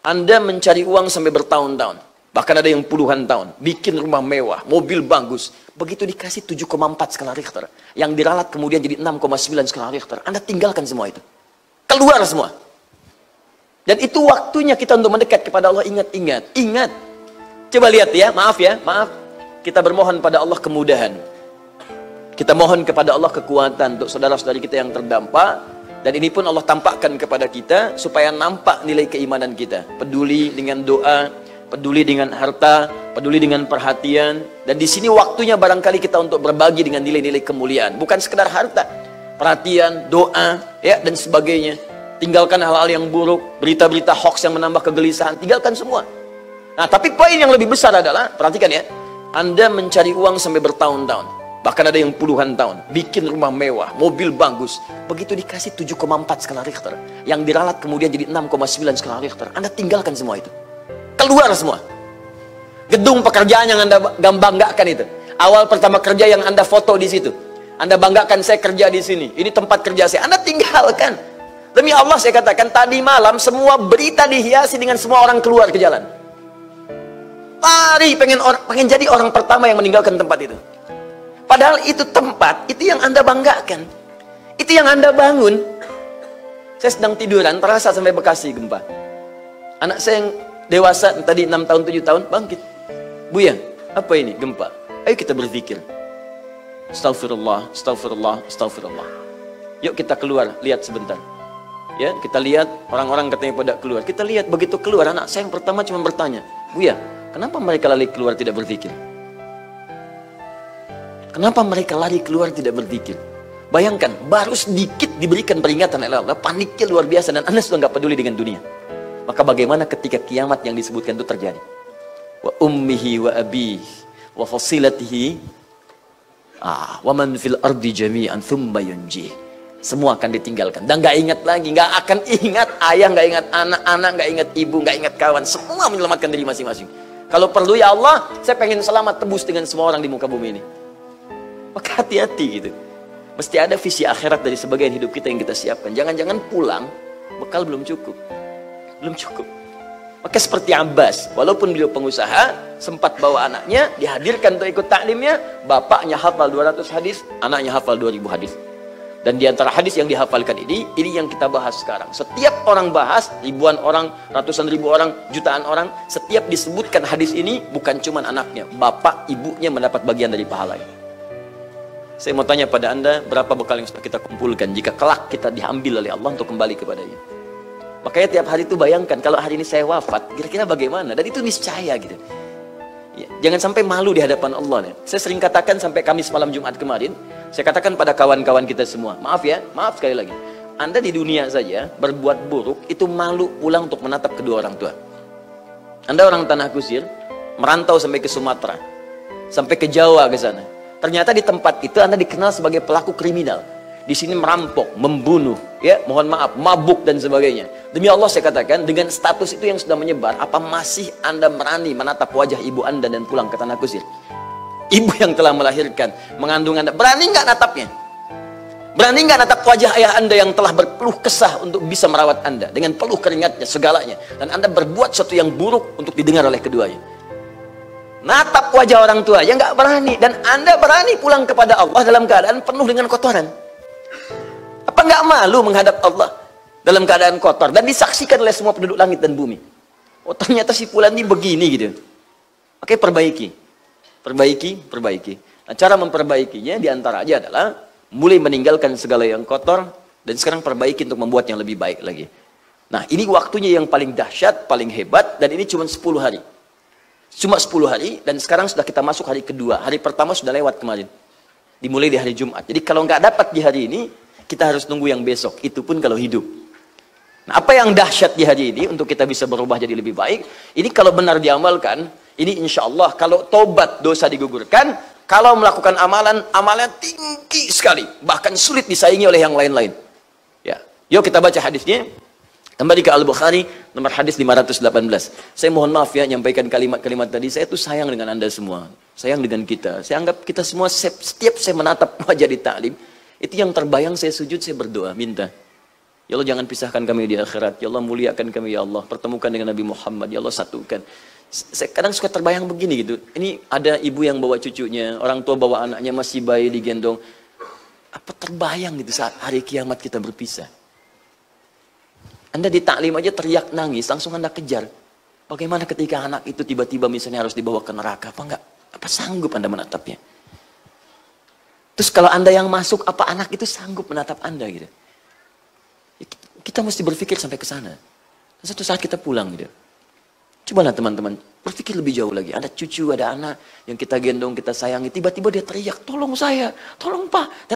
Anda mencari uang sampai bertahun-tahun. Bahkan ada yang puluhan tahun. Bikin rumah mewah, mobil bagus. Begitu dikasih 7,4 skala Richter. Yang diralat kemudian jadi 6,9 skala Richter. Anda tinggalkan semua itu. Keluar semua. Dan itu waktunya kita untuk mendekat kepada Allah. Ingat. Coba lihat ya, maaf. Kita bermohon pada Allah kemudahan. Kita mohon kepada Allah kekuatan untuk saudara-saudari kita yang terdampak. Dan ini pun Allah tampakkan kepada kita supaya nampak nilai keimanan kita. Peduli dengan doa, peduli dengan harta, peduli dengan perhatian. Dan di sini waktunya barangkali kita untuk berbagi dengan nilai-nilai kemuliaan. Bukan sekedar harta, perhatian, doa, ya dan sebagainya. Tinggalkan hal-hal yang buruk, berita-berita hoax yang menambah kegelisahan. Tinggalkan semua. Nah, tapi poin yang lebih besar adalah, perhatikan ya, Anda mencari uang sampai bertahun-tahun. Bahkan ada yang puluhan tahun. Bikin rumah mewah, mobil bagus. Begitu dikasih 7,4 skala Richter. Yang diralat kemudian jadi 6,9 skala Richter. Anda tinggalkan semua itu. Keluar semua. Gedung pekerjaan yang Anda banggakan itu. Awal pertama kerja yang Anda foto di situ. Anda banggakan saya kerja di sini. Ini tempat kerja saya. Anda tinggalkan. Demi Allah saya katakan tadi malam semua berita dihiasi dengan semua orang keluar ke jalan. Lari pengen jadi orang pertama yang meninggalkan tempat itu. Padahal itu tempat, itu yang Anda banggakan. Itu yang Anda bangun. Saya sedang tiduran, terasa sampai Bekasi gempa. Anak saya yang dewasa, tadi 6 tahun, 7 tahun, bangkit. Buya, apa ini? Gempa. Ayo kita berzikir. Astagfirullah, astagfirullah, astagfirullah. Yuk kita keluar, lihat sebentar. Ya, kita lihat orang-orang katanya pada keluar. Kita lihat begitu keluar, anak saya yang pertama cuma bertanya, Buya, kenapa mereka lari keluar tidak berzikir? Kenapa mereka lari keluar tidak berzikir? Bayangkan, baru sedikit diberikan peringatan oleh Allah, paniknya luar biasa dan Anda sudah nggak peduli dengan dunia. Maka bagaimana ketika kiamat yang disebutkan itu terjadi? Wa ummihi wa abihi wa fasilatihi wa man fil ardi jami'an thumma yunjih. Semua akan ditinggalkan dan nggak ingat lagi, nggak akan ingat ayah, nggak ingat anak-anak, nggak ingat ibu, nggak ingat kawan. Semua menyelamatkan diri masing-masing. Kalau perlu ya Allah, saya pengen selamat tebus dengan semua orang di muka bumi ini. Maka hati-hati gitu. Mesti ada visi akhirat dari sebagian hidup kita yang kita siapkan. Jangan-jangan pulang, bekal belum cukup. Belum cukup. Maka seperti Abbas, walaupun beliau pengusaha, sempat bawa anaknya, dihadirkan untuk ikut taklimnya, bapaknya hafal 200 hadis, anaknya hafal 2000 hadis. Dan di antara hadis yang dihafalkan ini yang kita bahas sekarang. Setiap orang bahas, ribuan orang, ratusan ribu orang, jutaan orang, setiap disebutkan hadis ini, bukan cuma anaknya, bapak, ibunya mendapat bagian dari pahalanya. Saya mau tanya pada Anda, berapa bekal yang sudah kita kumpulkan jika kelak kita diambil oleh Allah untuk kembali kepadanya? Makanya tiap hari itu bayangkan, kalau hari ini saya wafat, kira-kira bagaimana? Dan itu niscaya gitu. Ya, jangan sampai malu di hadapan Allah. Ya. Saya sering katakan sampai Kamis malam Jumat kemarin, saya katakan pada kawan-kawan kita semua, maaf ya, maaf sekali lagi. Anda di dunia saja berbuat buruk, itu malu pulang untuk menatap kedua orang tua. Anda orang Tanah Kusir, merantau sampai ke Sumatera, sampai ke Jawa ke sana. Ternyata di tempat itu Anda dikenal sebagai pelaku kriminal. Di sini merampok, membunuh, ya, mohon maaf, mabuk dan sebagainya. Demi Allah saya katakan, dengan status itu yang sudah menyebar, apa masih Anda berani menatap wajah ibu Anda dan pulang ke Tanah Kusir? Ibu yang telah melahirkan, mengandung Anda, berani nggak natapnya? Berani nggak natap wajah ayah Anda yang telah berpeluh kesah untuk bisa merawat Anda dengan peluh keringatnya, segalanya, dan Anda berbuat sesuatu yang buruk untuk didengar oleh keduanya? Natap wajah orang tua yang nggak berani, dan Anda berani pulang kepada Allah dalam keadaan penuh dengan kotoran. Apa nggak malu menghadap Allah dalam keadaan kotor dan disaksikan oleh semua penduduk langit dan bumi? Oh ternyata si fulan ini begini gitu. Oke, perbaiki. Nah, cara memperbaikinya diantara aja adalah mulai meninggalkan segala yang kotor dan sekarang perbaiki untuk membuat yang lebih baik lagi. Nah ini waktunya yang paling dahsyat, paling hebat, dan ini cuma 10 hari. Cuma 10 hari, dan sekarang sudah kita masuk hari kedua. Hari pertama sudah lewat kemarin. Dimulai di hari Jumat. Jadi kalau nggak dapat di hari ini, kita harus nunggu yang besok. Itu pun kalau hidup. Nah, apa yang dahsyat di hari ini untuk kita bisa berubah jadi lebih baik? Ini kalau benar diamalkan, ini insya Allah kalau tobat dosa digugurkan, kalau melakukan amalan tinggi sekali. Bahkan sulit disaingi oleh yang lain-lain. Ya. Yuk kita baca hadisnya. Kembali ke Al-Bukhari, nomor hadis 518. Saya mohon maaf ya, nyampaikan kalimat-kalimat tadi. Saya tuh sayang dengan Anda semua. Sayang dengan kita. Saya anggap kita semua, setiap saya menatap wajah di taklim, itu yang terbayang saya sujud, saya berdoa, minta. Ya Allah jangan pisahkan kami di akhirat. Ya Allah muliakan kami ya Allah. Pertemukan dengan Nabi Muhammad. Ya Allah satukan. Saya kadang suka terbayang begini gitu. Ini ada ibu yang bawa cucunya, orang tua bawa anaknya masih bayi digendong. Apa terbayang gitu saat hari kiamat kita berpisah? Anda di taklim aja teriak nangis, langsung Anda kejar. Bagaimana ketika anak itu tiba-tiba misalnya harus dibawa ke neraka? Apa enggak? Apa sanggup Anda menatapnya? Terus kalau Anda yang masuk, apa anak itu sanggup menatap Anda gitu? Kita mesti berpikir sampai ke sana. Satu saat kita pulang gitu. Cobalah teman-teman, berpikir lebih jauh lagi. Ada cucu, ada anak yang kita gendong, kita sayangi. Tiba-tiba dia teriak, tolong saya, tolong Pak.